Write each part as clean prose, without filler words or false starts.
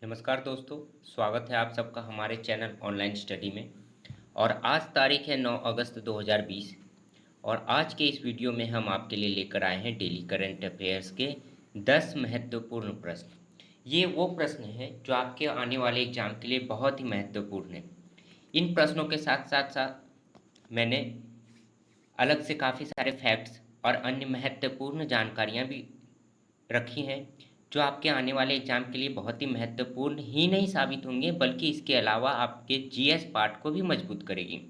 नमस्कार दोस्तों, स्वागत है आप सबका हमारे चैनल ऑनलाइन स्टडी में। और आज तारीख है 9 अगस्त 2020। और आज के इस वीडियो में हम आपके लिए लेकर आए हैं डेली करंट अफेयर्स के 10 महत्वपूर्ण प्रश्न। ये वो प्रश्न हैं जो आपके आने वाले एग्जाम के लिए बहुत ही महत्वपूर्ण हैं। इन प्रश्नों के साथ साथ साथ मैंने अलग से काफ़ी सारे फैक्ट्स और अन्य महत्वपूर्ण जानकारियाँ भी रखी हैं जो आपके आने वाले एग्जाम के लिए बहुत ही महत्वपूर्ण ही नहीं साबित होंगे, बल्कि इसके अलावा आपके जीएस पार्ट को भी मजबूत करेगी।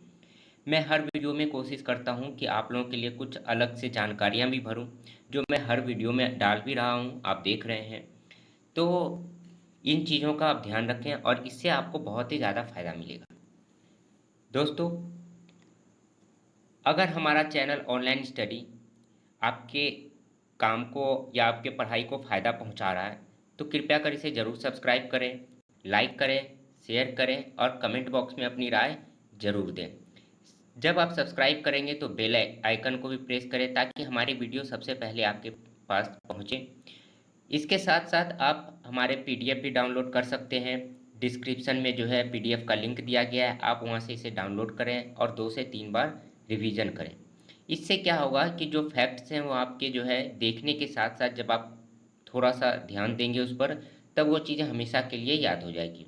मैं हर वीडियो में कोशिश करता हूं कि आप लोगों के लिए कुछ अलग से जानकारियां भी भरूं, जो मैं हर वीडियो में डाल भी रहा हूं, आप देख रहे हैं। तो इन चीज़ों का आप ध्यान रखें और इससे आपको बहुत ही ज़्यादा फायदा मिलेगा। दोस्तों, अगर हमारा चैनल ऑनलाइन स्टडी आपके काम को या आपके पढ़ाई को फ़ायदा पहुंचा रहा है, तो कृपया कर इसे ज़रूर सब्सक्राइब करें, लाइक करें, शेयर करें और कमेंट बॉक्स में अपनी राय ज़रूर दें। जब आप सब्सक्राइब करेंगे तो बेल आइकन को भी प्रेस करें ताकि हमारी वीडियो सबसे पहले आपके पास पहुंचे। इसके साथ साथ आप हमारे पीडीएफ भी डाउनलोड कर सकते हैं। डिस्क्रिप्शन में जो है पीडीएफ का लिंक दिया गया है, आप वहां से इसे डाउनलोड करें और 2 से 3 बार रिवीजन करें। इससे क्या होगा कि जो फैक्ट्स हैं वो आपके जो है देखने के साथ साथ जब आप थोड़ा सा ध्यान देंगे उस पर, तब वो चीज़ें हमेशा के लिए याद हो जाएगी।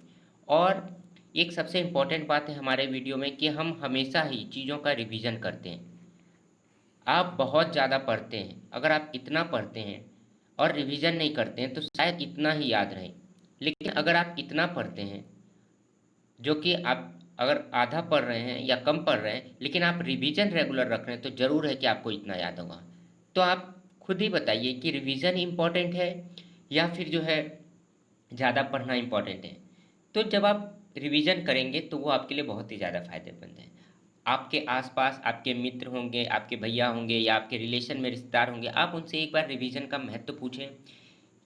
और एक सबसे इम्पॉर्टेंट बात है हमारे वीडियो में कि हम हमेशा ही चीज़ों का रिवीजन करते हैं। आप बहुत ज़्यादा पढ़ते हैं, अगर आप इतना पढ़ते हैं और रिवीजन नहीं करते हैं तो शायद इतना ही याद रहे। लेकिन अगर आप इतना पढ़ते हैं, जो कि आप अगर आधा पढ़ रहे हैं या कम पढ़ रहे हैं, लेकिन आप रिवीजन रेगुलर रख रहे हैं, तो ज़रूर है कि आपको इतना याद होगा। तो आप खुद ही बताइए कि रिवीजन इम्पॉर्टेंट है या फिर जो है ज़्यादा पढ़ना इम्पॉर्टेंट है। तो जब आप रिवीजन करेंगे तो वो आपके लिए बहुत ही ज़्यादा फायदेमंद है। आपके आसपास आपके मित्र होंगे, आपके भैया होंगे या आपके रिलेशन में रिश्तेदार होंगे, आप उनसे एक बार रिवीजन का महत्व पूछें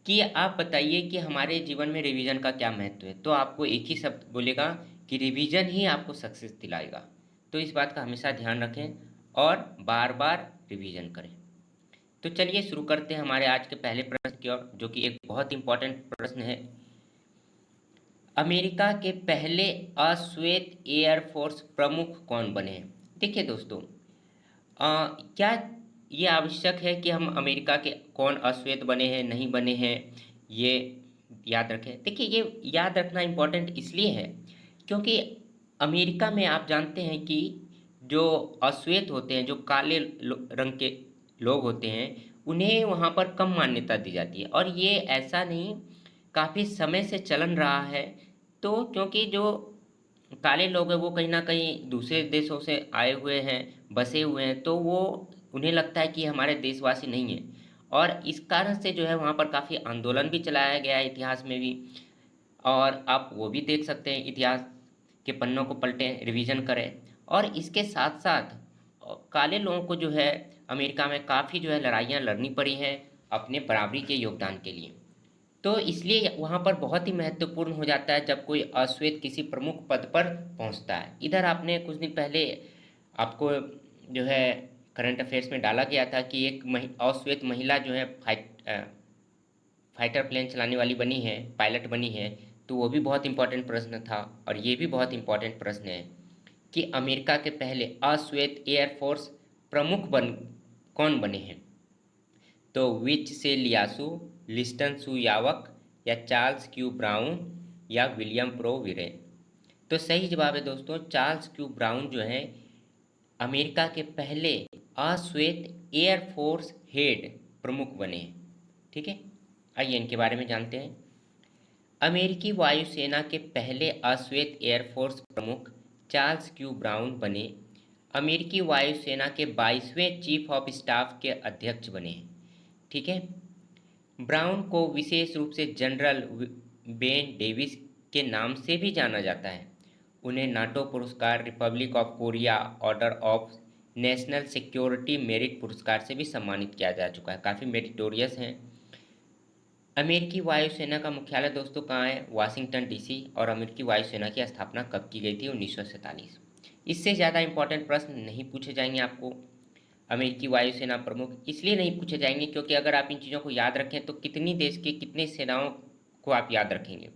कि आप बताइए कि हमारे जीवन में रिवीजन का क्या महत्व है। तो आपको एक ही शब्द बोलेगा कि रिवीजन ही आपको सक्सेस दिलाएगा। तो इस बात का हमेशा ध्यान रखें और बार बार रिवीजन करें। तो चलिए शुरू करते हैं हमारे आज के पहले प्रश्न की ओर, जो कि एक बहुत इंपॉर्टेंट प्रश्न है। अमेरिका के पहले अश्वेत एयरफोर्स प्रमुख कौन बने हैं? देखिए दोस्तों, क्या ये आवश्यक है कि हम अमेरिका के कौन अश्वेत बने हैं नहीं बने हैं ये याद रखें? देखिए, ये याद रखना इम्पोर्टेंट इसलिए है क्योंकि अमेरिका में आप जानते हैं कि जो अश्वेत होते हैं, जो काले रंग के लोग होते हैं, उन्हें वहाँ पर कम मान्यता दी जाती है। और ये ऐसा नहीं, काफ़ी समय से चलन रहा है। तो क्योंकि जो काले लोग हैं वो कहीं ना कहीं दूसरे देशों से आए हुए हैं, बसे हुए हैं, तो वो उन्हें लगता है कि हमारे देशवासी नहीं हैं। और इस कारण से जो है वहाँ पर काफ़ी आंदोलन भी चलाया गया है इतिहास में भी। और आप वो भी देख सकते हैं, इतिहास के पन्नों को पलटें, रिवीजन करें। और इसके साथ साथ काले लोगों को जो है अमेरिका में काफ़ी जो है लड़ाइयाँ लड़नी पड़ी हैं अपने बराबरी के योगदान के लिए। तो इसलिए वहाँ पर बहुत ही महत्वपूर्ण हो जाता है जब कोई अश्वेत किसी प्रमुख पद पर पहुँचता है। इधर आपने कुछ दिन पहले आपको जो है करंट अफेयर्स में डाला गया था कि एक अश्वेत महिला जो है फाइटर प्लेन चलाने वाली बनी है, पायलट बनी है। तो वो भी बहुत इंपॉर्टेंट प्रश्न था। और ये भी बहुत इंपॉर्टेंट प्रश्न है कि अमेरिका के पहले अश्वेत एयरफोर्स प्रमुख कौन बने हैं? तो विच से लियासू, लिस्टन सुयावक या चार्ल्स क्यू ब्राउन या विलियम प्रोविरे? तो सही जवाब है दोस्तों, चार्ल्स क्यू ब्राउन जो है अमेरिका के पहले अश्वेत एयरफोर्स हेड प्रमुख बने हैं। ठीक है, आइए इनके बारे में जानते हैं। अमेरिकी वायुसेना के पहले अश्वेत एयरफोर्स प्रमुख चार्ल्स क्यू ब्राउन बने अमेरिकी वायुसेना के 22वें चीफ ऑफ स्टाफ के अध्यक्ष बने। ठीक है, ब्राउन को विशेष रूप से जनरल बेन डेविस के नाम से भी जाना जाता है। उन्हें नाटो पुरस्कार, Republic of Korea order of national security merit पुरस्कार से भी सम्मानित किया जा चुका है। काफ़ी मेरिटोरियस हैं। अमेरिकी वायुसेना का मुख्यालय दोस्तों कहाँ है? Washington DC. और अमेरिकी वायुसेना की स्थापना कब की गई थी? 1947। इससे ज़्यादा इंपॉर्टेंट प्रश्न नहीं पूछे जाएंगे आपको। अमेरिकी वायुसेना प्रमुख इसलिए नहीं पूछे जाएंगे क्योंकि अगर आप इन चीज़ों को याद रखें तो कितनी देश के कितने सेनाओं को आप याद रखेंगे।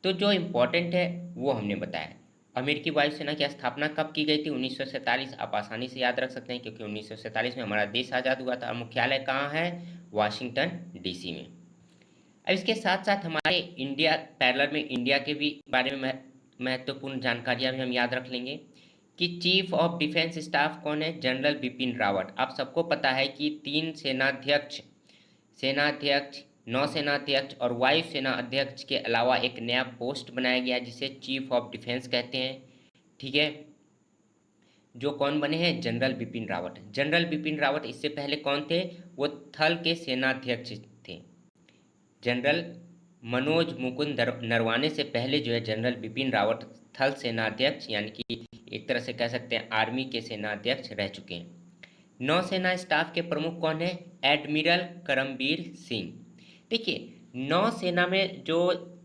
तो जो इम्पोर्टेंट है वो हमने बताया। अमेरिकी वायुसेना की स्थापना कब की गई थी? 1947। आप आसानी से याद रख सकते हैं क्योंकि 1947 में हमारा देश आज़ाद हुआ था। मुख्यालय कहाँ है? वाशिंगटन डीसी में। अब इसके साथ साथ हमारे इंडिया पैरेलल में इंडिया के भी बारे में महत्वपूर्ण जानकारियां भी हम याद रख लेंगे कि चीफ ऑफ डिफेंस स्टाफ कौन है? जनरल बिपिन रावत। आप सबको पता है कि 3 सेनाध्यक्ष, सेनाध्यक्ष, नौसेनाध्यक्ष और वायुसेना अध्यक्ष के अलावा एक नया पोस्ट बनाया गया जिसे चीफ ऑफ डिफेंस कहते हैं। ठीक है, जो कौन बने हैं? जनरल बिपिन रावत। जनरल बिपिन रावत इससे पहले कौन थे? वो थल के सेनाध्यक्ष थे। जनरल मनोज मुकुंद नरवाने से पहले जो है जनरल बिपिन रावत थल सेनाध्यक्ष यानी कि एक तरह से कह सकते हैं आर्मी के सेनाध्यक्ष रह चुके हैं। नौसेना स्टाफ के प्रमुख कौन है? एडमिरल करमबीर सिंह। देखिए नौसेना में जो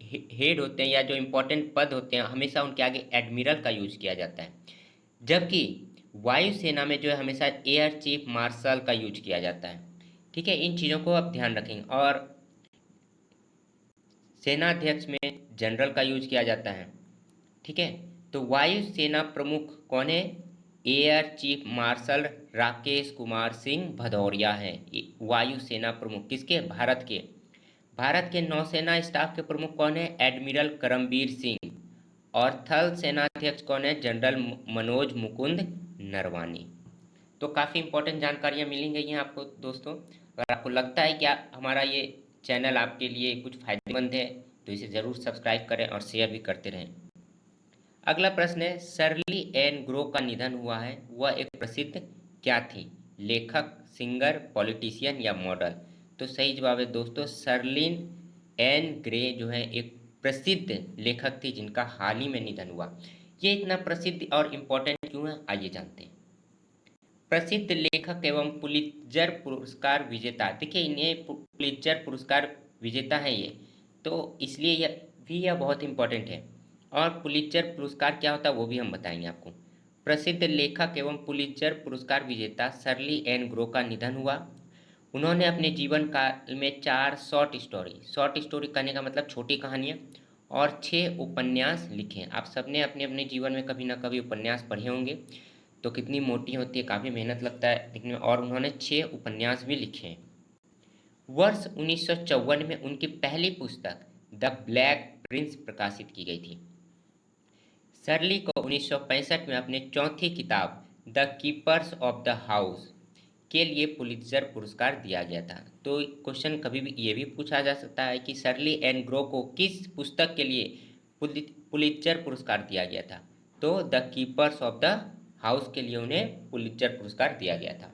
हेड होते हैं या जो इम्पोर्टेंट पद होते हैं हमेशा उनके आगे एडमिरल का यूज किया जाता है, जबकि वायुसेना में जो है हमेशा एयर चीफ मार्शल का यूज किया जाता है। ठीक है, इन चीज़ों को आप ध्यान रखेंगे। और सेनाध्यक्ष में जनरल का यूज किया जाता है। ठीक है, तो वायुसेना प्रमुख कौन है? Air chief marshal Rakesh Kumar Singh Bhadauria है वायुसेना प्रमुख। किसके? भारत के। भारत के नौसेना स्टाफ के प्रमुख कौन है? एडमिरल करमबीर सिंह। और थल सेनाध्यक्ष कौन है? जनरल मनोज मुकुंद नरवानी। तो काफ़ी इंपॉर्टेंट जानकारियाँ मिलेंगी हैं आपको दोस्तों। अगर आपको लगता है कि हमारा ये चैनल आपके लिए कुछ फायदेमंद है तो इसे ज़रूर सब्सक्राइब करें और शेयर भी करते रहें। अगला प्रश्न है, शर्ली एन ग्रो का निधन हुआ है, वह एक प्रसिद्ध क्या थी? लेखक, सिंगर, पॉलिटिशियन या मॉडल? तो सही जवाब है दोस्तों शर्लिन एन ग्रे जो है एक प्रसिद्ध लेखक थी जिनका हाल ही में निधन हुआ। ये इतना प्रसिद्ध और इम्पोर्टेंट क्यों है आइए जानते हैं। प्रसिद्ध लेखक एवं पुलित्जर पुरस्कार विजेता। देखिए इन्हें पुलित्जर पुरस्कार विजेता है ये, तो इसलिए यह बहुत इंपॉर्टेंट है। और पुलित्जर पुरस्कार क्या होता है वो भी हम बताएंगे आपको। प्रसिद्ध लेखक एवं पुलित्जर पुरस्कार विजेता शर्ली एन ग्रो का निधन हुआ। उन्होंने अपने जीवन काल में 4 शॉर्ट स्टोरी कहने का मतलब छोटी कहानियाँ और 6 उपन्यास लिखे। आप सबने अपने अपने जीवन में कभी ना कभी उपन्यास पढ़े होंगे, तो कितनी मोटी होती है, काफ़ी मेहनत लगता है लिखने में। और उन्होंने 6 उपन्यास भी लिखे हैं। वर्ष 1954 में उनकी पहली पुस्तक द ब्लैक प्रिंस प्रकाशित की गई थी। शर्ली को 1965 में अपने चौथी किताब the keepers of the house के लिए पुलित्जर पुरस्कार दिया गया था। तो क्वेश्चन कभी भी ये भी पूछा जा सकता है कि शर्ली एन ग्रो को किस पुस्तक के लिए पुलित्जर पुरस्कार दिया गया था? तो the keepers of the house के लिए उन्हें पुलित्जर पुरस्कार दिया गया था।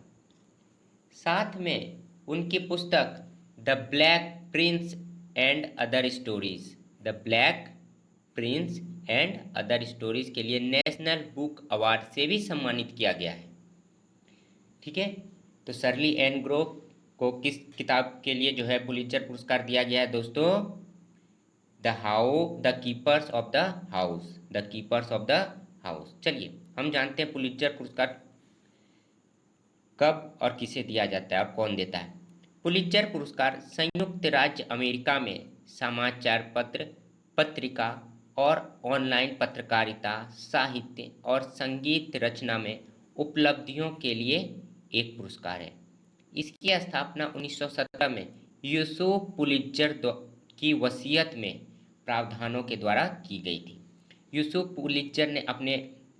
साथ में उनकी पुस्तक the black Prince and other stories, the black Prince and other stories के लिए नेशनल बुक अवार्ड से भी सम्मानित किया गया है। ठीक है, तो शर्ली एन ग्रो को किस किताब के लिए जो है पुलित्जर पुरस्कार दिया गया है दोस्तों? The keepers of the house, the keepers of the house. चलिए हम जानते हैं पुलित्जर पुरस्कार कब और किसे दिया जाता है और कौन देता है। पुलित्जर पुरस्कार संयुक्त राज्य अमेरिका में समाचार पत्र, पत्रिका और ऑनलाइन पत्रकारिता, साहित्य और संगीत रचना में उपलब्धियों के लिए एक पुरस्कार है। इसकी स्थापना 1917 में यूसुफ पुलित्जर की वसीयत में प्रावधानों के द्वारा की गई थी। यूसुफ पुलित्जर ने अपने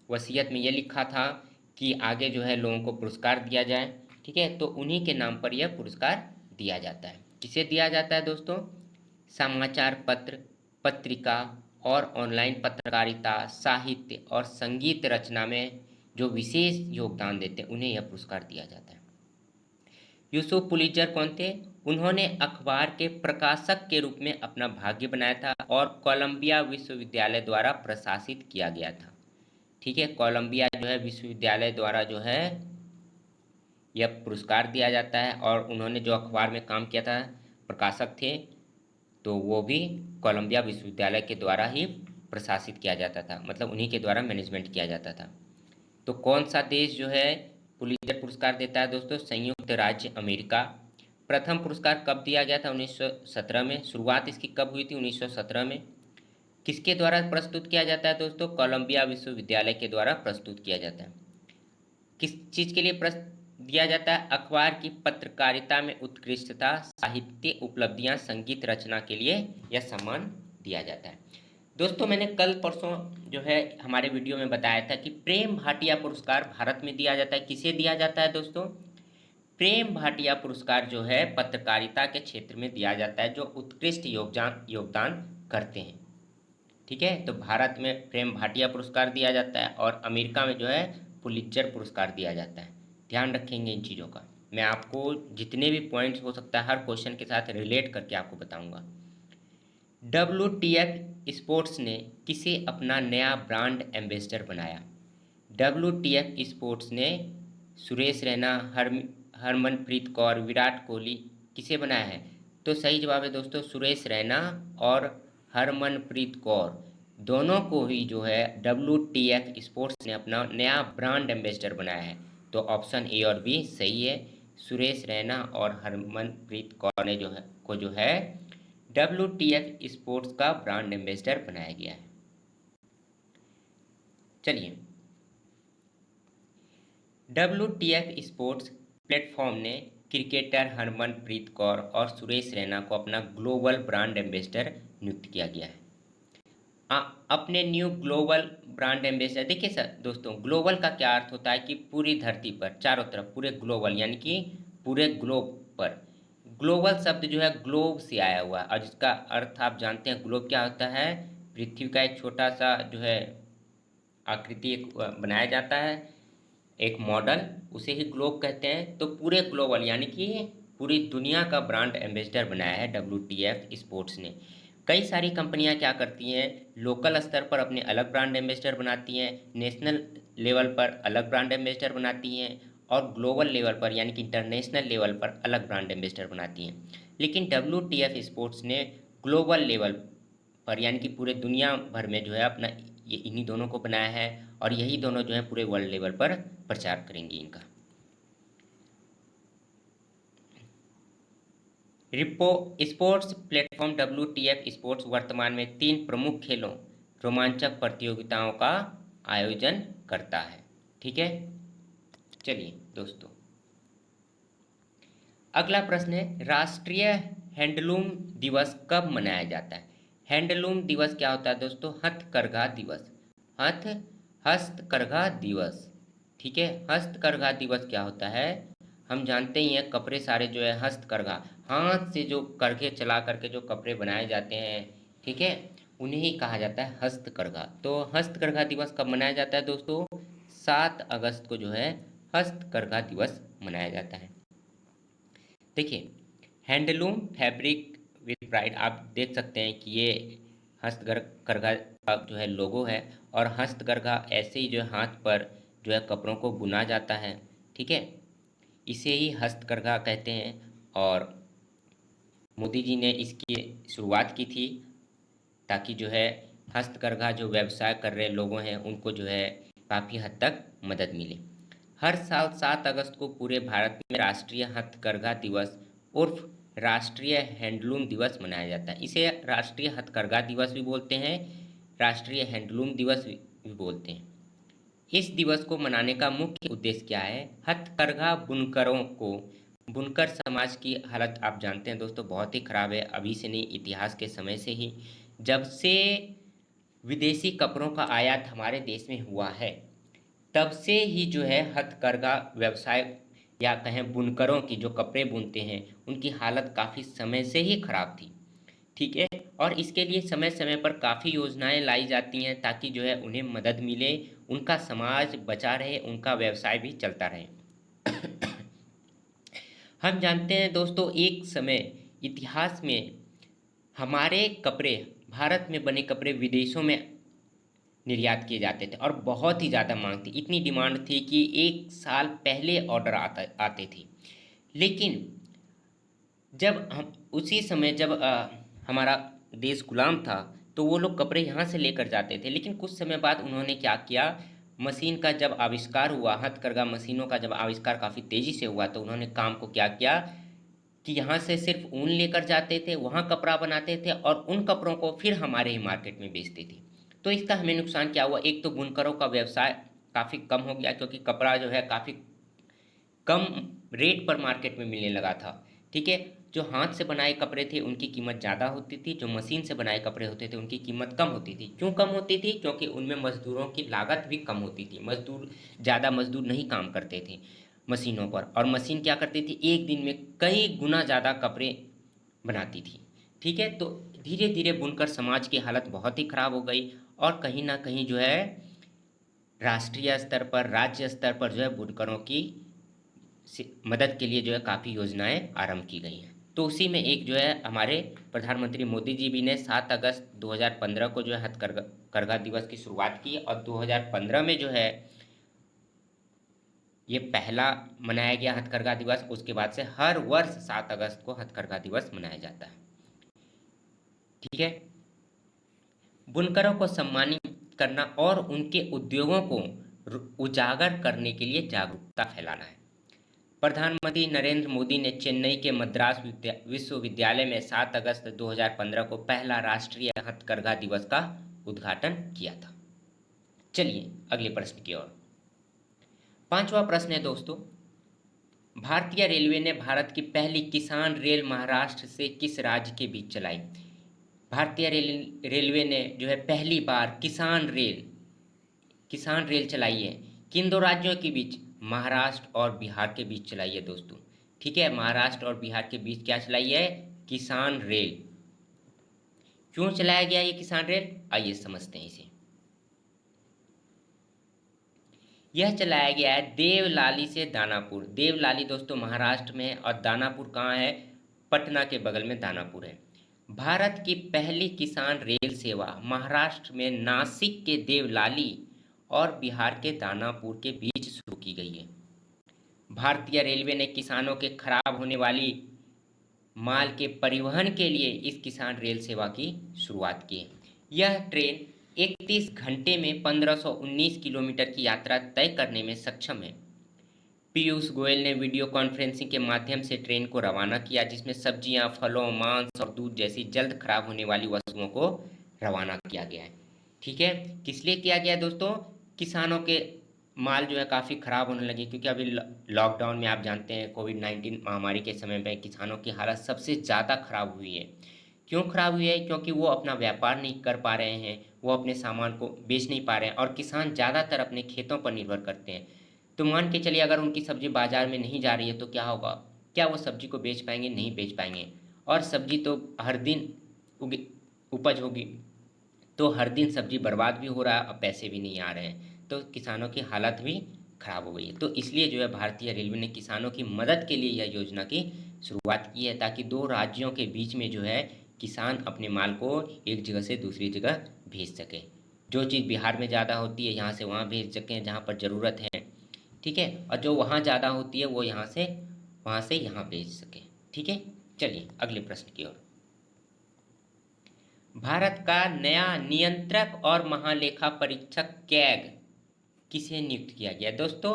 वसीयत में यह लिखा था कि आगे जो है लोगों को पुरस्कार दिया जाए। ठीक है, तो उन्हीं के नाम पर यह पुरस्कार दिया जाता है। किसे दिया जाता है दोस्तों? समाचार पत्र, पत्रिका और ऑनलाइन पत्रकारिता, साहित्य और संगीत रचना में जो विशेष योगदान देते हैं उन्हें यह पुरस्कार दिया जाता है। यूसुफ पुलित्जर कौन थे? उन्होंने अखबार के प्रकाशक के रूप में अपना भाग्य बनाया था और कोलंबिया विश्वविद्यालय द्वारा प्रशासित किया गया था। ठीक है, कोलंबिया जो है विश्वविद्यालय द्वारा जो है यह पुरस्कार दिया जाता है। और उन्होंने जो अखबार में काम किया था, प्रकाशक थे, तो वो भी कोलंबिया विश्वविद्यालय के द्वारा ही प्रशासित किया जाता था, मतलब उन्हीं के द्वारा मैनेजमेंट किया जाता था। तो कौन सा देश जो है पुलित्जर पुरस्कार देता है दोस्तों? संयुक्त राज्य अमेरिका। प्रथम पुरस्कार कब दिया गया था? 1917 में। शुरुआत इसकी कब हुई थी? 1917 में। किसके द्वारा प्रस्तुत किया जाता है दोस्तों? कोलंबिया विश्वविद्यालय के द्वारा प्रस्तुत किया जाता है। किस चीज़ के लिए दिया जाता है? अखबार की पत्रकारिता में उत्कृष्टता, साहित्य उपलब्धियां, संगीत रचना के लिए यह सम्मान दिया जाता है। दोस्तों मैंने कल परसों जो है हमारे वीडियो में बताया था कि प्रेम भाटिया पुरस्कार भारत में दिया जाता है। किसे दिया जाता है दोस्तों? प्रेम भाटिया पुरस्कार जो है पत्रकारिता के क्षेत्र में दिया जाता है, जो उत्कृष्ट योगदान करते हैं। ठीक है, तो भारत में प्रेम भाटिया पुरस्कार दिया जाता है और अमेरिका में जो है पुलित्जर पुरस्कार दिया जाता है। ध्यान रखेंगे इन चीज़ों का। मैं आपको जितने भी पॉइंट्स हो सकता है हर क्वेश्चन के साथ रिलेट करके आपको बताऊंगा। WTF स्पोर्ट्स ने किसे अपना नया ब्रांड एम्बेसडर बनाया? WTF स्पोर्ट्स ने सुरेश रैना, हरमनप्रीत कौर, विराट कोहली, किसे बनाया है? तो सही जवाब है दोस्तों सुरेश रैना और हरमनप्रीत कौर, दोनों को ही जो है WTF स्पोर्ट्स ने अपना नया ब्रांड एम्बेसडर बनाया है। तो ऑप्शन ए और बी सही है। सुरेश रैना और हरमनप्रीत कौर ने जो है WTF स्पोर्ट्स का ब्रांड एम्बेसडर बनाया गया है। चलिए, WTF स्पोर्ट्स प्लेटफॉर्म ने क्रिकेटर हरमनप्रीत कौर और सुरेश रैना को अपना ग्लोबल ब्रांड एम्बेसडर नियुक्त किया गया है। अपने न्यू ग्लोबल ब्रांड एम्बेसडर, देखिए सर दोस्तों, ग्लोबल का क्या अर्थ होता है कि पूरी धरती पर चारों तरफ पूरे ग्लोबल, यानी कि पूरे ग्लोब पर। ग्लोबल शब्द जो है ग्लोब से आया हुआ है और जिसका अर्थ आप जानते हैं ग्लोब क्या होता है? पृथ्वी का एक छोटा सा जो है आकृति एक बनाया जाता है, एक मॉडल, उसे ही ग्लोब कहते हैं। तो पूरे ग्लोबल यानी कि पूरी दुनिया का ब्रांड एम्बेसडर बनाया है WTF स्पोर्ट्स ने। कई सारी कंपनियां क्या करती हैं, लोकल स्तर पर अपने अलग ब्रांड एम्बेसडर बनाती हैं, नेशनल लेवल पर अलग ब्रांड एम्बेसडर बनाती हैं और ग्लोबल लेवल पर यानी कि इंटरनेशनल लेवल पर अलग ब्रांड एम्बेसडर बनाती हैं। लेकिन WTF स्पोर्ट्स ने ग्लोबल लेवल पर यानी कि पूरे दुनिया भर में जो है अपना ये इन्हीं दोनों को बनाया है और यही दोनों जो है पूरे वर्ल्ड लेवल पर प्रचार करेंगे इनका। Repo sports platform WTF sports वर्तमान में 3 प्रमुख खेलों रोमांचक प्रतियोगिताओं का आयोजन करता है। ठीक है, चलिए दोस्तों, अगला प्रश्न है राष्ट्रीय हैंडलूम दिवस कब मनाया जाता है? हैंडलूम दिवस क्या होता है दोस्तों? हथकरघा दिवस। हस्तकरघा दिवस। ठीक है, हस्तकरघा दिवस क्या होता है? हम जानते ही हैं कपड़े सारे जो है हस्तकरघा, हाथ से जो करघे चला करके जो कपड़े बनाए जाते हैं, ठीक है, उन्हें ही कहा जाता है हस्तकरघा। तो हस्तकरघा दिवस कब मनाया जाता है दोस्तों? 7 अगस्त को जो है हस्तकरघा दिवस मनाया जाता है। देखिए, हैंडलूम फैब्रिक विद प्राइड, आप देख सकते हैं कि ये हस्तकरघा का जो है लोगो है और हस्तकरघा ऐसे ही जो हाथ पर जो है कपड़ों को बुना जाता है। ठीक है, इसे ही हस्तकरघा कहते हैं और मोदी जी ने इसकी शुरुआत की थी ताकि जो है हस्तकरघा जो व्यवसाय कर रहे लोगों हैं उनको जो है काफ़ी हद तक मदद मिले। हर साल 7 अगस्त को पूरे भारत में राष्ट्रीय हथकरघा दिवस उर्फ राष्ट्रीय हैंडलूम दिवस मनाया जाता है। इसे राष्ट्रीय हथकरघा दिवस भी बोलते हैं, राष्ट्रीय हैंडलूम दिवस भी बोलते हैं। इस दिवस को मनाने का मुख्य उद्देश्य क्या है? हथकरघा बुनकरों को, बुनकर समाज की हालत आप जानते हैं दोस्तों बहुत ही खराब है, अभी से नहीं इतिहास के समय से ही, जब से विदेशी कपड़ों का आयात हमारे देश में हुआ है तब से ही जो है हथकरघा व्यवसाय या कहें बुनकरों की जो कपड़े बुनते हैं उनकी हालत काफ़ी समय से ही खराब थी। ठीक है, और इसके लिए समय समय पर काफ़ी योजनाएं लाई जाती हैं ताकि जो है उन्हें मदद मिले, उनका समाज बचा रहे, उनका व्यवसाय भी चलता रहे। हम जानते हैं दोस्तों एक समय इतिहास में हमारे कपड़े, भारत में बने कपड़े विदेशों में निर्यात किए जाते थे और बहुत ही ज़्यादा मांग थी, इतनी डिमांड थी कि 1 साल पहले ऑर्डर आते थे। लेकिन जब हम उसी समय जब हमारा देश गुलाम था तो वो लोग कपड़े यहाँ से लेकर जाते थे, लेकिन कुछ समय बाद उन्होंने क्या किया, मशीन का जब आविष्कार हुआ, हथकरघा मशीनों का जब आविष्कार काफ़ी तेज़ी से हुआ तो उन्होंने काम को क्या किया, कि यहाँ से सिर्फ ऊन लेकर जाते थे, वहाँ कपड़ा बनाते थे और उन कपड़ों को फिर हमारे ही मार्केट में बेचते थे। तो इसका हमें नुकसान क्या हुआ, एक तो बुनकरों का व्यवसाय काफ़ी कम हो गया, क्योंकि कपड़ा जो है काफ़ी कम रेट पर मार्केट में मिलने लगा था। ठीक है, जो हाथ से बनाए कपड़े थे उनकी कीमत ज़्यादा होती थी, जो मशीन से बनाए कपड़े होते थे उनकी कीमत कम होती थी। क्यों कम होती थी? क्योंकि उनमें मजदूरों की लागत भी कम होती थी, ज़्यादा मजदूर नहीं काम करते थे मशीनों पर, और मशीन क्या करती थी, एक दिन में कई गुना ज़्यादा कपड़े बनाती थी। ठीक है, तो धीरे धीरे बुनकर समाज की हालत बहुत ही खराब हो गई, और कहीं ना कहीं जो है राष्ट्रीय स्तर पर, राज्य स्तर पर जो है बुनकरों की मदद के लिए जो है काफ़ी योजनाएं आरंभ की गई हैं। तो उसी में एक जो है हमारे प्रधानमंत्री मोदी जी भी ने 7 अगस्त 2015 को जो है हथकरघा दिवस की शुरुआत की, और 2015 में जो है ये पहला मनाया गया हथकरघा दिवस। उसके बाद से हर वर्ष 7 अगस्त को हथकरघा दिवस मनाया जाता है। ठीक है, बुनकरों को सम्मानित करना और उनके उद्योगों को उजागर करने के लिए जागरूकता फैलाना है। प्रधानमंत्री नरेंद्र मोदी ने चेन्नई के मद्रास विश्वविद्यालय में 7 अगस्त 2015 को पहला राष्ट्रीय हथकरघा दिवस का उद्घाटन किया था। चलिए अगले प्रश्न की ओर। पांचवा प्रश्न है दोस्तों, भारतीय रेलवे ने भारत की पहली किसान रेल महाराष्ट्र से किस राज्य के बीच चलाई? भारतीय रेलवे ने जो है पहली बार किसान रेल चलाई है। किन दो राज्यों के बीच? महाराष्ट्र और बिहार के बीच चलाई है दोस्तों। ठीक है, महाराष्ट्र और बिहार के बीच क्या चलाई है? किसान रेल। क्यों चलाया गया ये किसान रेल, आइए समझते हैं इसे। यह चलाया गया है देवलाली से दानापुर। देवलाली दोस्तों महाराष्ट्र में है, और दानापुर कहाँ है? पटना के बगल में दानापुर है। भारत की पहली किसान रेल सेवा महाराष्ट्र में नासिक के देवलाली और बिहार के दानापुर के बीच शुरू की गई है। भारतीय रेलवे ने किसानों के खराब होने वाली माल के परिवहन के लिए इस किसान रेल सेवा की शुरुआत की है। यह ट्रेन 31 घंटे में 1519 किलोमीटर की यात्रा तय करने में सक्षम है। पीयूष गोयल ने वीडियो कॉन्फ्रेंसिंग के माध्यम से ट्रेन को रवाना किया, जिसमें सब्जियां, फलों, मांस और दूध जैसी जल्द खराब होने वाली वस्तुओं को रवाना किया गया है। ठीक है, किस लिए किया गया दोस्तों? किसानों के माल जो है काफ़ी ख़राब होने लगी, क्योंकि अभी लॉकडाउन में आप जानते हैं कोविड-19 महामारी के समय में किसानों की हालत सबसे ज़्यादा ख़राब हुई है। क्यों ख़राब हुई है? क्योंकि वो अपना व्यापार नहीं कर पा रहे हैं, वो अपने सामान को बेच नहीं पा रहे हैं, और किसान ज़्यादातर अपने खेतों पर निर्भर करते हैं। तो मान के चलिए अगर उनकी सब्जी बाज़ार में नहीं जा रही है तो क्या होगा? क्या वो सब्जी को बेच पाएंगे? नहीं बेच पाएंगे। और सब्जी तो हर दिन उगी उपज होगी, तो हर दिन सब्जी बर्बाद भी हो रहा है और पैसे भी नहीं आ रहे हैं, तो किसानों की हालत भी खराब हो गई है। तो इसलिए जो है भारतीय रेलवे ने किसानों की मदद के लिए यह योजना की शुरुआत की है, ताकि दो राज्यों के बीच में जो है किसान अपने माल को एक जगह से दूसरी जगह भेज सके। जो चीज़ बिहार में ज़्यादा होती है यहाँ से वहाँ भेज सकें जहाँ पर ज़रूरत है। ठीक है, और जो वहाँ ज़्यादा होती है वो वहाँ से यहाँ भेज सके। ठीक है, चलिए अगले प्रश्न की ओर। भारत का नया नियंत्रक और महालेखा परीक्षक कैग किसे नियुक्त किया गया? दोस्तों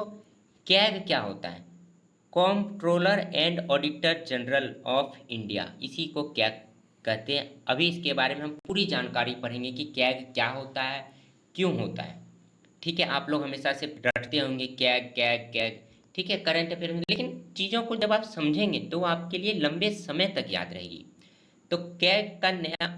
कैग क्या होता है? Comptroller and auditor general of India, इसी को कैग कहते हैं। अभी इसके बारे में हम पूरी जानकारी पढ़ेंगे कि कैग क्या होता है, क्यों होता है। ठीक है, आप लोग हमेशा से रटते होंगे कैग कैग कैग, ठीक है, करंट अफेयर में, लेकिन चीज़ों को जब आप समझेंगे तो आपके लिए लंबे समय तक याद रहेगी। तो कैग का नया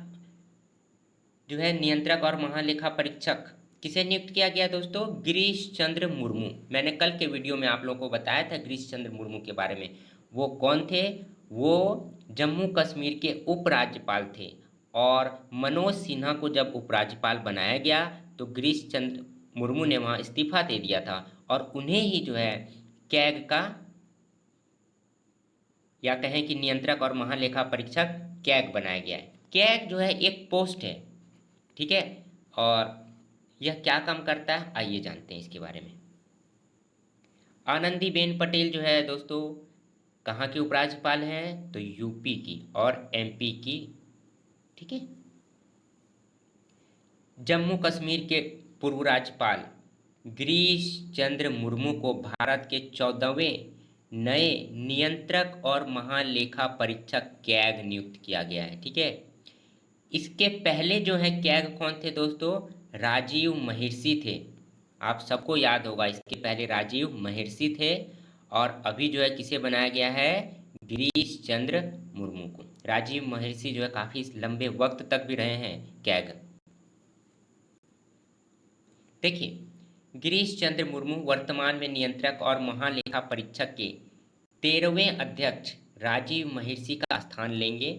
जो है नियंत्रक और महालेखा परीक्षक किसे नियुक्त किया गया दोस्तों? गिरीश चंद्र मुर्मू। मैंने कल के वीडियो में आप लोगों को बताया था गिरीश चंद्र मुर्मू के बारे में। वो कौन थे? वो जम्मू कश्मीर के उपराज्यपाल थे, और मनोज सिन्हा को जब उपराज्यपाल बनाया गया तो गिरीश चंद्र मुर्मू ने वहाँ इस्तीफा दे दिया था, और उन्हें ही जो है कैग का, या कहें कि नियंत्रक और महालेखा परीक्षक कैग बनाया गया है। कैग जो है एक पोस्ट है। ठीक है, और यह क्या काम करता है आइए जानते हैं इसके बारे में। आनंदीबेन पटेल जो है दोस्तों कहाँ की उपराज्यपाल हैं? तो यूपी की और एमपी की। ठीक है, जम्मू कश्मीर के पूर्व राज्यपाल गिरीश चंद्र मुर्मू को भारत के 14वें नए नियंत्रक और महालेखा परीक्षक कैग नियुक्त किया गया है। ठीक है, इसके पहले जो है कैग कौन थे दोस्तों? राजीव महर्षि थे। आप सबको याद होगा, इसके पहले राजीव महर्षि थे और अभी जो है किसे बनाया गया है? गिरीश चंद्र मुर्मू को। राजीव महर्षि जो है काफी लंबे वक्त तक भी रहे हैं कैग। देखिए, गिरीश चंद्र मुर्मू वर्तमान में नियंत्रक और महालेखा परीक्षक के 13वें अध्यक्ष राजीव महर्षि का स्थान लेंगे,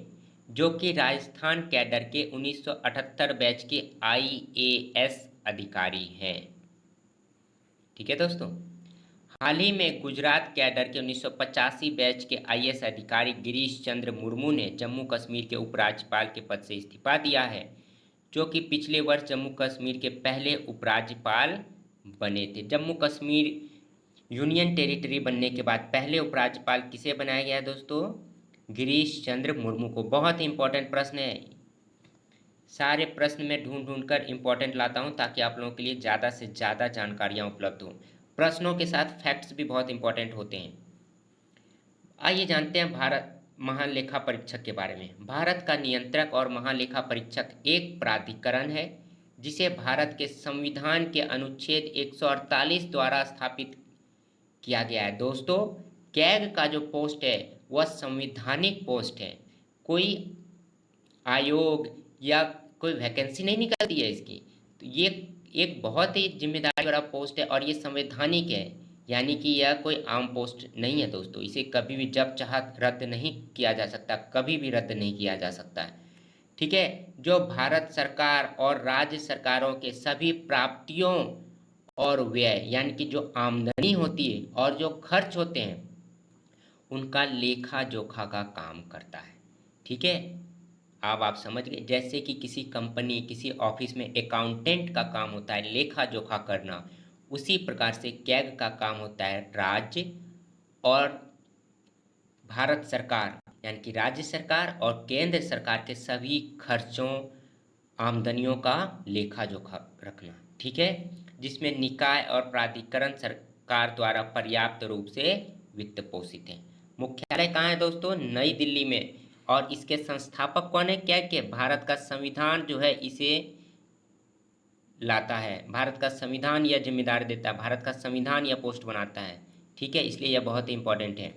जो कि राजस्थान कैडर के 1978 बैच के आईएएस अधिकारी हैं। ठीक है दोस्तों, हाल ही में गुजरात कैडर के 1985 बैच के आईएएस अधिकारी गिरीश चंद्र मुर्मू ने जम्मू कश्मीर के उपराज्यपाल के पद से इस्तीफा दिया है, जो कि पिछले वर्ष जम्मू कश्मीर के पहले उपराज्यपाल बने थे। जम्मू कश्मीर यूनियन टेरिटरी बनने के बाद पहले उपराज्यपाल किसे बनाया गया दोस्तों? गिरीश चंद्र मुर्मू को। बहुत ही इंपॉर्टेंट प्रश्न है, सारे प्रश्न में ढूंढ ढूंढ कर इंपॉर्टेंट लाता हूं ताकि आप लोगों के लिए ज़्यादा से ज़्यादा जानकारियां उपलब्ध हों। प्रश्नों के साथ फैक्ट्स भी बहुत इंपॉर्टेंट होते हैं। आइए जानते हैं भारत महालेखा परीक्षक के बारे में। भारत का नियंत्रक और महालेखा परीक्षक एक प्राधिकरण है जिसे भारत के संविधान के अनुच्छेद 148 द्वारा स्थापित किया गया है। दोस्तों, कैग का जो पोस्ट है वह संवैधानिक पोस्ट है, कोई आयोग या कोई वैकेंसी नहीं निकलती है इसकी। तो ये एक बहुत ही जिम्मेदारी वाला पोस्ट है और ये संवैधानिक है, यानी कि यह कोई आम पोस्ट नहीं है दोस्तों। इसे कभी भी जब चाह रद्द नहीं किया जा सकता, कभी भी रद्द नहीं किया जा सकता है। ठीक है, जो भारत सरकार और राज्य सरकारों के सभी प्राप्तियों और व्यय, यानी कि जो आमदनी होती है और जो खर्च होते हैं, उनका लेखा जोखा का काम करता है। ठीक है, अब आप समझ गए। जैसे कि किसी कंपनी, किसी ऑफिस में अकाउंटेंट का काम होता है लेखा जोखा करना, उसी प्रकार से कैग का काम होता है राज्य और भारत सरकार, यानी कि राज्य सरकार और केंद्र सरकार के सभी खर्चों, आमदनियों का लेखा जोखा रखना। ठीक है, जिसमें निकाय और प्राधिकरण सरकार द्वारा पर्याप्त रूप से वित्त पोषित है। मुख्यालय कहाँ है दोस्तों? नई दिल्ली में। और इसके संस्थापक कौन है? क्या के भारत का संविधान जो है इसे लाता है, भारत का संविधान यह जिम्मेदारी देता है, भारत का संविधान यह पोस्ट बनाता है। ठीक है, इसलिए यह बहुत ही इंपॉर्टेंट है।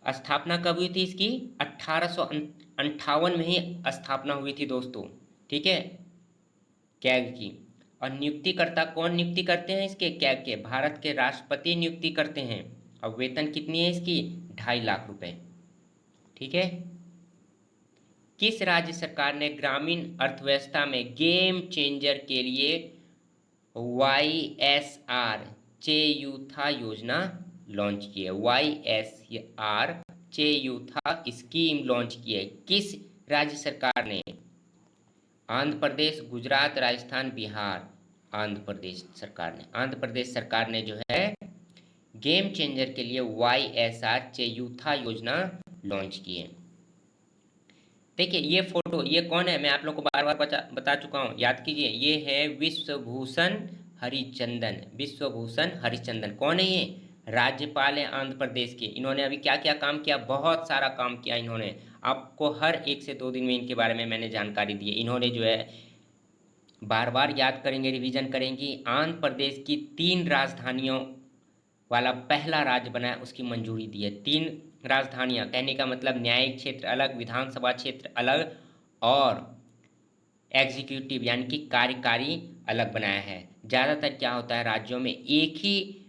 स्थापना कब हुई थी इसकी? 1858 में ही स्थापना हुई थी दोस्तों। ठीक है, कैग की। और नियुक्तिकर्ता कौन नियुक्ति करते हैं इसके? कैग के भारत के राष्ट्रपति नियुक्ति करते हैं। और वेतन कितनी है इसकी? 2.5 लाख रुपए। ठीक है, किस राज्य सरकार ने ग्रामीण अर्थव्यवस्था में गेम चेंजर के लिए YSR चेयूथा योजना लॉन्च की है? YSR चेयूथा स्कीम लॉन्च की है। किस राज्य सरकार ने? आंध्र प्रदेश, गुजरात, राजस्थान, बिहार। आंध्र प्रदेश सरकार ने। आंध्र प्रदेश सरकार ने जो है गेम चेंजर के लिए YSR चेयूथा योजना लॉन्च की है। देखिए ये फोटो, ये कौन है? मैं आप लोग को बार बार बता चुका हूँ, याद कीजिए। ये है विश्वभूषण हरिचंदन। विश्वभूषण हरिचंदन कौन है? ये राज्यपाल है आंध्र प्रदेश के। इन्होंने अभी क्या क्या काम किया? बहुत सारा काम किया इन्होंने। आपको हर 1 से 2 दिन में इनके बारे में मैंने जानकारी दी है। इन्होंने जो है बार बार याद करेंगे, रिवीजन करेंगे। आंध्र प्रदेश की 3 राजधानियों वाला पहला राज्य बनाया, उसकी मंजूरी दी है। 3 राजधानियां, कहने का मतलब न्यायिक क्षेत्र अलग, विधानसभा क्षेत्र अलग और एग्जीक्यूटिव यानी कि कार्यकारी अलग बनाया है। ज़्यादातर क्या होता है, राज्यों में एक ही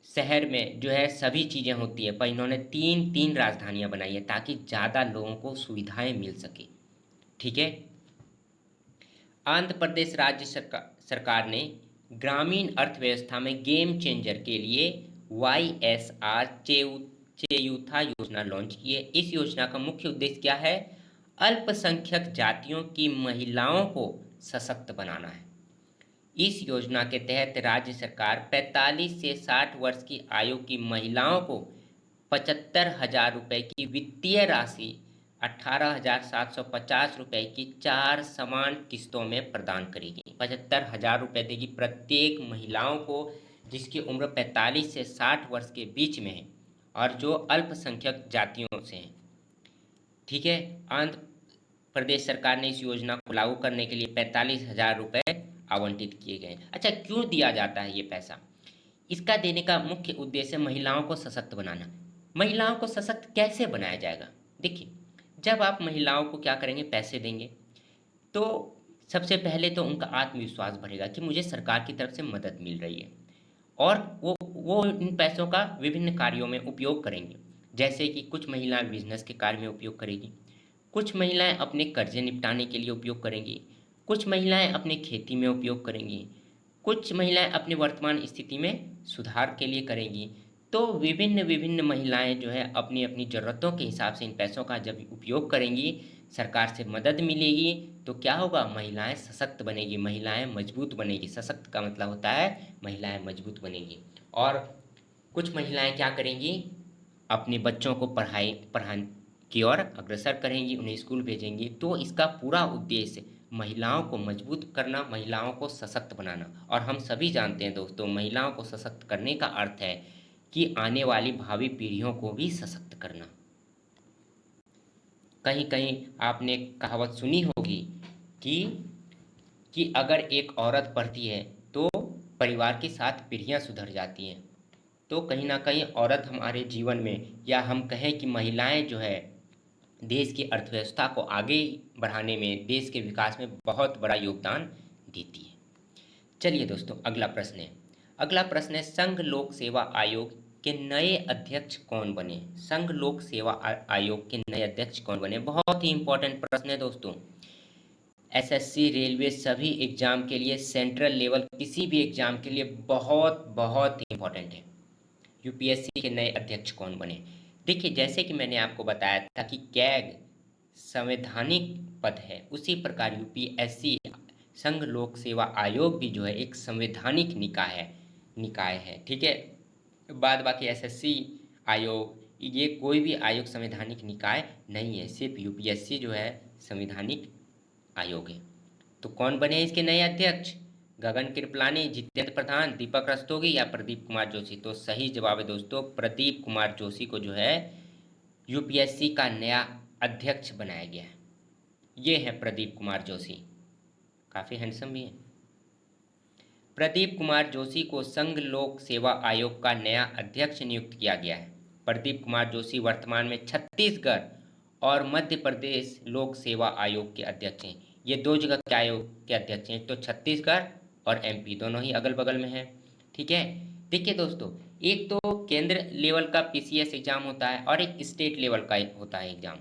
शहर में जो है सभी चीज़ें होती है, पर इन्होंने 3 राजधानियां बनाई है ताकि ज़्यादा लोगों को सुविधाएं मिल सके। ठीक है, आंध्र प्रदेश राज्य सरकार ने ग्रामीण अर्थव्यवस्था में गेम चेंजर के लिए YSR चेयूथा योजना लॉन्च की है। इस योजना का मुख्य उद्देश्य क्या है? अल्पसंख्यक जातियों की महिलाओं को सशक्त बनाना है। इस योजना के तहत राज्य सरकार 45 से 60 वर्ष की आयु की महिलाओं को 75,000 रुपये की वित्तीय राशि 18,750 रुपये की 4 समान किस्तों में प्रदान करेगी। 75,000 रुपये देगी प्रत्येक महिलाओं को जिसकी उम्र 45 से 60 वर्ष के बीच में है और जो अल्पसंख्यक जातियों से हैं। ठीक है, आंध्र प्रदेश सरकार ने इस योजना को लागू करने के लिए 45,000 रुपये आवंटित किए गए। अच्छा, क्यों दिया जाता है ये पैसा? इसका देने का मुख्य उद्देश्य महिलाओं को सशक्त बनाना। महिलाओं को सशक्त कैसे बनाया जाएगा? देखिए, जब आप महिलाओं को क्या करेंगे, पैसे देंगे, तो सबसे पहले तो उनका आत्मविश्वास बढ़ेगा कि मुझे सरकार की तरफ से मदद मिल रही है, और वो इन पैसों का विभिन्न कार्यों में उपयोग करेंगे। जैसे कि कुछ महिलाएं बिजनेस के कार्य में उपयोग करेगी, कुछ महिलाएं अपने कर्जे निपटाने के लिए उपयोग करेंगी, कुछ महिलाएं अपने खेती में उपयोग करेंगी, कुछ महिलाएं अपनी वर्तमान स्थिति में सुधार के लिए करेंगी। तो विभिन्न विभिन्न महिलाएं जो है अपनी अपनी ज़रूरतों के हिसाब से इन पैसों का जब उपयोग करेंगी, सरकार से मदद मिलेगी, तो क्या होगा, महिलाएं सशक्त बनेगी, महिलाएं मजबूत बनेगी। सशक्त का मतलब होता है महिलाएं मजबूत बनेगी। और कुछ महिलाएं क्या करेंगी, अपने बच्चों को पढ़ाने की ओर अग्रसर करेंगी, उन्हें स्कूल भेजेंगी। तो इसका पूरा उद्देश्य महिलाओं को मजबूत करना, महिलाओं को सशक्त बनाना। और हम सभी जानते हैं दोस्तों, महिलाओं को सशक्त करने का अर्थ है कि आने वाली भावी पीढ़ियों को भी सशक्त करना। कहीं कहीं आपने कहावत सुनी होगी कि अगर एक औरत पढ़ती है तो परिवार की 7 पीढ़ियां सुधर जाती हैं। तो कहीं ना कहीं औरत हमारे जीवन में, या हम कहें कि महिलाएं जो है देश की अर्थव्यवस्था को आगे बढ़ाने में, देश के विकास में बहुत बड़ा योगदान देती है। चलिए दोस्तों, अगला प्रश्न है संघ लोक सेवा आयोग के नए अध्यक्ष कौन बने? संघ लोक सेवा आयोग के नए अध्यक्ष कौन बने? बहुत ही इंपॉर्टेंट प्रश्न है दोस्तों। एसएससी, रेलवे, सभी एग्जाम के लिए, सेंट्रल लेवल किसी भी एग्जाम के लिए बहुत बहुत इंपॉर्टेंट है। यूपीएससी के नए अध्यक्ष कौन बने? देखिए, जैसे कि मैंने आपको बताया था कि कैग संवैधानिक पद है, उसी प्रकार यूपीएससी संघ लोक सेवा आयोग भी जो है एक संवैधानिक निकाय है। ठीक है, बाद बाकी एसएससी आयोग, ये कोई भी आयोग संवैधानिक निकाय नहीं है, सिर्फ यूपीएससी जो है संवैधानिक आयोग है। तो कौन बने इसके नए अध्यक्ष? गगन कृपलानी, जितेंद्र प्रधान, दीपक रस्तोगी या प्रदीप कुमार जोशी? तो सही जवाब है दोस्तों, प्रदीप कुमार जोशी को जो है यूपीएससी का नया अध्यक्ष बनाया गया है। ये है प्रदीप कुमार जोशी, काफ़ी हैंडसम भी है। प्रदीप कुमार जोशी को संघ लोक सेवा आयोग का नया अध्यक्ष नियुक्त किया गया है। प्रदीप कुमार जोशी वर्तमान में छत्तीसगढ़ और मध्य प्रदेश लोक सेवा आयोग के अध्यक्ष हैं। ये 2 जगह के आयोग के अध्यक्ष हैं, तो छत्तीसगढ़ और एमपी दोनों ही अगल बगल में है। ठीक है, देखिए दोस्तों, एक तो केंद्र लेवल का पीसीएस एग्जाम होता है और एक स्टेट लेवल का होता है एग्जाम।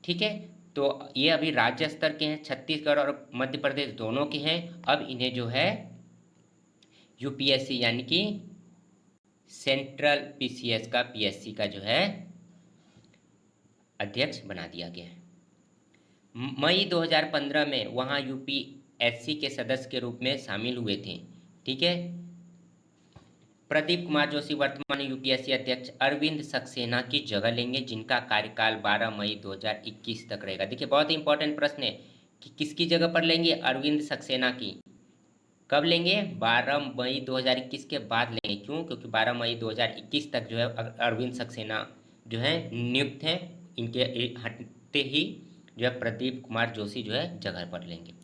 ठीक है, तो ये अभी राज्य स्तर के हैं, छत्तीसगढ़ और मध्य प्रदेश दोनों के हैं। अब इन्हें जो है यूपीएससी यानी कि सेंट्रल पीसीएस का, पीएससी का जो है अध्यक्ष बना दिया गया है। मई 2015 में वहाँ यूपीएससी के सदस्य के रूप में शामिल हुए थे। ठीक है, प्रदीप कुमार जोशी वर्तमान यूपीएससी अध्यक्ष अरविंद सक्सेना की जगह लेंगे, जिनका कार्यकाल 12 मई 2021 तक रहेगा। देखिए, बहुत ही इंपॉर्टेंट प्रश्न है कि किसकी जगह पर लेंगे? अरविंद सक्सेना की। कब लेंगे? 12 मई 2021 के बाद लेंगे। क्यों? क्योंकि 12 मई 2021 तक जो है अरविंद सक्सेना जो है नियुक्त हैं, इनके हटते ही जो है प्रदीप कुमार जोशी जो है जगह पर लेंगे।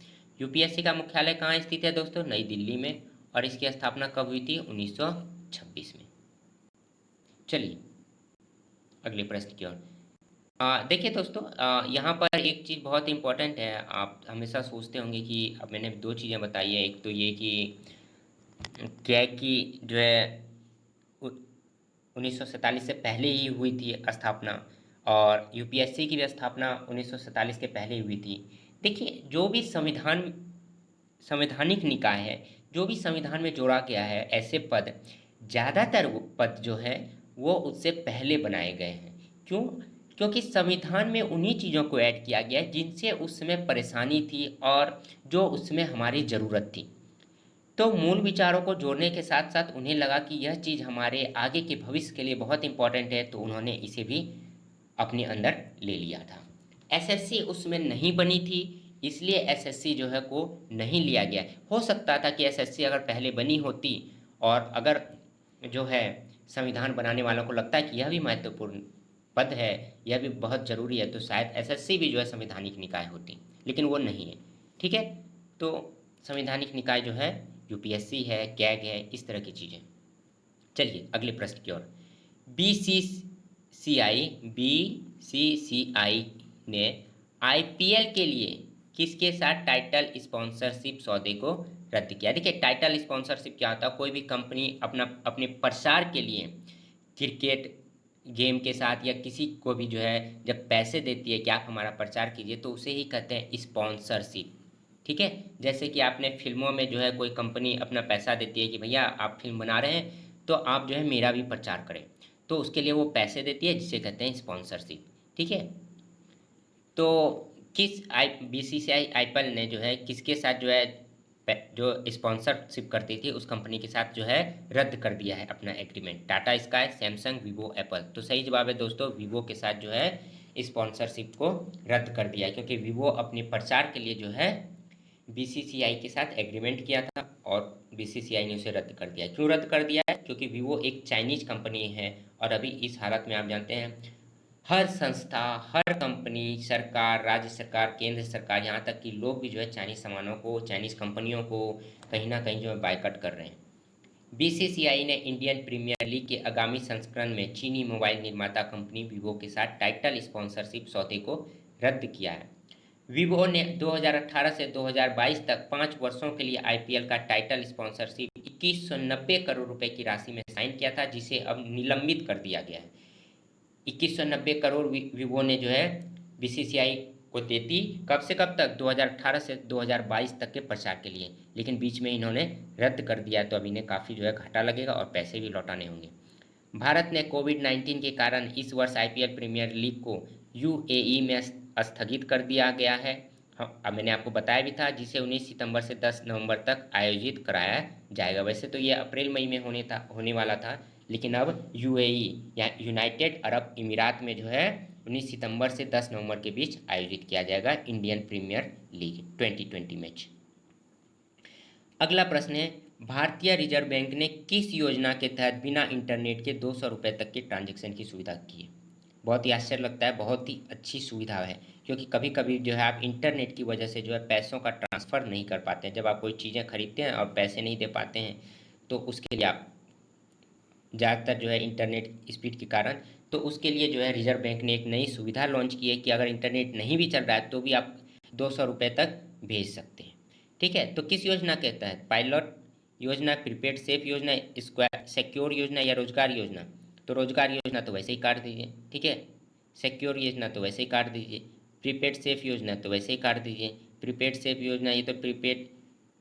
यूपीएससी का मुख्यालय कहाँ स्थित है दोस्तों? नई दिल्ली में। और इसकी स्थापना कब हुई थी? 1926 में। चलिए अगले प्रश्न की ओर। देखिए दोस्तों, यहाँ पर एक चीज़ बहुत इंपॉर्टेंट है। आप हमेशा सोचते होंगे कि अब मैंने 2 चीज़ें बताई है, एक तो ये कि कैग की जो है 1947 से पहले ही हुई थी स्थापना, और यूपीएससी की भी स्थापना 1947 के पहले हुई थी। देखिए, जो भी संवैधानिक निकाय है, जो भी संविधान में जोड़ा गया है, ऐसे पद, ज़्यादातर पद जो है वो उससे पहले बनाए गए हैं। क्यों? क्योंकि संविधान में उन्हीं चीज़ों को ऐड किया गया है जिनसे उस समय परेशानी थी और जो उसमें हमारी ज़रूरत थी। तो मूल विचारों को जोड़ने के साथ साथ उन्हें लगा कि यह चीज़ हमारे आगे के भविष्य के लिए बहुत इंपॉर्टेंट है, तो उन्होंने इसे भी अपने अंदर ले लिया था। एसएससी उसमें नहीं बनी थी, इसलिए एसएससी जो है को नहीं लिया गया। हो सकता था कि एसएससी अगर पहले बनी होती और अगर जो है संविधान बनाने वालों को लगता है कि यह भी महत्वपूर्ण पद है, यह भी बहुत ज़रूरी है, तो शायद एसएससी भी जो है संवैधानिक निकाय होती, लेकिन वो नहीं है। ठीक है, तो संवैधानिक निकाय जो है यूपीएससी है, कैग है, इस तरह की चीज़ें। चलिए अगले प्रश्न की ओर। बीसीसीआई बीसीसीआई ने आईपीएल के लिए किसके साथ टाइटल स्पॉन्सरशिप सौदे को रद्द किया? देखिए टाइटल स्पॉन्सरशिप क्या होता है, कोई भी कंपनी अपने प्रसार के लिए क्रिकेट गेम के साथ या किसी को भी जो है जब पैसे देती है कि आप हमारा प्रचार कीजिए, तो उसे ही कहते हैं स्पॉन्सरशिप। ठीक है, जैसे कि आपने फिल्मों में जो है कोई कंपनी अपना पैसा देती है कि भैया आप फिल्म बना रहे हैं तो आप जो है मेरा भी प्रचार करें, तो उसके लिए वो पैसे देती है, जिसे कहते हैं स्पॉन्सरशिप। ठीक है, तो किस बीसीसीआई आईपीएल ने जो है किसके साथ जो है जो स्पॉन्सरशिप करती थी उस कंपनी के साथ जो है रद्द कर दिया है अपना agreement? Tata sky, Samsung, Vivo, Apple. तो सही जवाब है दोस्तों, वीवो के साथ जो है स्पॉन्सरशिप को रद्द कर दिया है, क्योंकि वीवो अपने प्रचार के लिए जो है बीसीसीआई के साथ एग्रीमेंट किया था और बीसीसीआई ने उसे रद्द कर दिया। क्यों रद्द कर दिया है? क्योंकि वीवो एक चाइनीज कंपनी है और अभी इस हालत में आप जानते हैं हर संस्था, हर कंपनी, सरकार, राज्य सरकार, केंद्र सरकार, यहाँ तक कि लोग भी जो है चाइनीज सामानों को, चाइनीज कंपनियों को कहीं ना कहीं जो है बायकॉट कर रहे हैं। बीसीसीआई ने इंडियन प्रीमियर लीग के आगामी संस्करण में चीनी मोबाइल निर्माता कंपनी वीवो के साथ टाइटल स्पॉन्सरशिप सौदे को रद्द किया है। वीवो ने 2018 से 2022 तक 5 वर्षों के लिए आईपीएल का टाइटल स्पॉन्सरशिप 2190 करोड़ रुपए की राशि में साइन किया था, जिसे अब निलंबित कर दिया गया है। 2190 करोड़ वीवो ने जो है बीसीसीआई को देती, कब से कब तक? 2018 से 2022 तक के प्रचार के लिए, लेकिन बीच में इन्होंने रद्द कर दिया, तो अब इन्हें काफ़ी जो है घाटा लगेगा और पैसे भी लौटाने होंगे। भारत ने कोविड-19 के कारण इस वर्ष आईपीएल प्रीमियर लीग को यूएई में स्थगित कर दिया गया है। अब मैंने आपको बताया भी था, जिसे 19 सितंबर से 10 नवंबर तक आयोजित कराया जाएगा। वैसे तो ये अप्रैल मई में होने वाला था, लेकिन अब यूएई या यूनाइटेड अरब अमीरात में जो है 19 सितंबर से 10 नवंबर के बीच आयोजित किया जाएगा इंडियन प्रीमियर लीग 2020 मैच। अगला प्रश्न है, भारतीय रिजर्व बैंक ने किस योजना के तहत बिना इंटरनेट के 200 रुपये तक के ट्रांजैक्शन की सुविधा की है? बहुत ही आश्चर्य लगता है, बहुत ही अच्छी सुविधा है, क्योंकि कभी कभी जो है आप इंटरनेट की वजह से जो है पैसों का ट्रांसफ़र नहीं कर पाते हैं। जब आप कोई चीज़ें खरीदते हैं और पैसे नहीं दे पाते हैं, तो उसके लिए आप ज़्यादातर जो है इंटरनेट स्पीड के कारण, तो उसके लिए जो है रिजर्व बैंक ने एक नई सुविधा लॉन्च की है कि अगर इंटरनेट नहीं भी चल रहा है तो भी आप 200 रुपये तक भेज सकते हैं। ठीक है, तो किस योजना के तहत? पायलट योजना, प्रीपेड सेफ योजना, स्क्वायर सिक्योर योजना या रोजगार योजना? तो रोजगार योजना तो वैसे ही काट दीजिए। ठीक है, सिक्योर योजना तो वैसे ही काट दीजिए, प्रीपेड सेफ योजना तो वैसे ही काट दीजिए। प्रीपेड सेफ योजना, ये तो प्रीपेड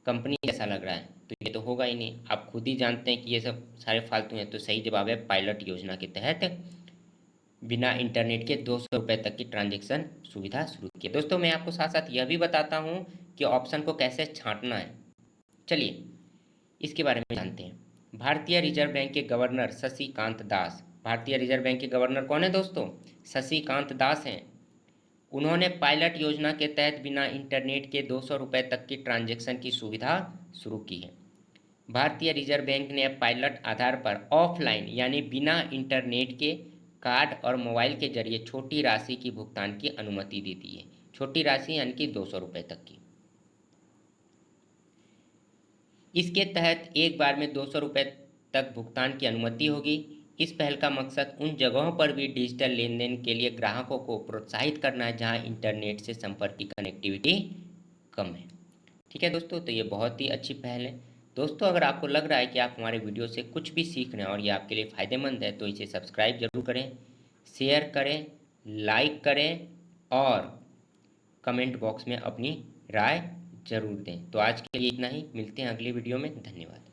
कंपनी जैसा लग रहा है, तो ये तो होगा ही नहीं। आप खुद ही जानते हैं कि ये सब सारे फालतू हैं। तो सही जवाब है पायलट योजना के तहत बिना इंटरनेट के 200 रुपये तक की ट्रांजैक्शन सुविधा शुरू की। दोस्तों मैं आपको साथ साथ यह भी बताता हूँ कि ऑप्शन को कैसे छांटना है। चलिए इसके बारे में जानते हैं। भारतीय रिजर्व बैंक के गवर्नर शशिकांत दास, भारतीय रिजर्व बैंक के गवर्नर कौन है दोस्तों? शशिकांत दास हैं। उन्होंने पायलट योजना के तहत बिना इंटरनेट के 200 रुपये तक की ट्रांजैक्शन की सुविधा शुरू की है। भारतीय रिजर्व बैंक ने पायलट आधार पर ऑफलाइन यानी बिना इंटरनेट के कार्ड और मोबाइल के जरिए छोटी राशि की भुगतान की अनुमति दी थी है। छोटी राशि यानी कि 200 रुपये तक की। इसके तहत एक बार में 200 रुपये तक भुगतान की अनुमति होगी। इस पहल का मकसद उन जगहों पर भी डिजिटल लेन देन के लिए ग्राहकों को प्रोत्साहित करना है जहां इंटरनेट से संपर्क की कनेक्टिविटी कम है। ठीक है दोस्तों, तो ये बहुत ही अच्छी पहल है। दोस्तों अगर आपको लग रहा है कि आप हमारे वीडियो से कुछ भी सीख रहे हैं और ये आपके लिए फ़ायदेमंद है, तो इसे सब्सक्राइब जरूर करें, शेयर करें, लाइक करें और कमेंट बॉक्स में अपनी राय जरूर दें। तो आज के लिए इतना ही, मिलते हैं अगली वीडियो में। धन्यवाद।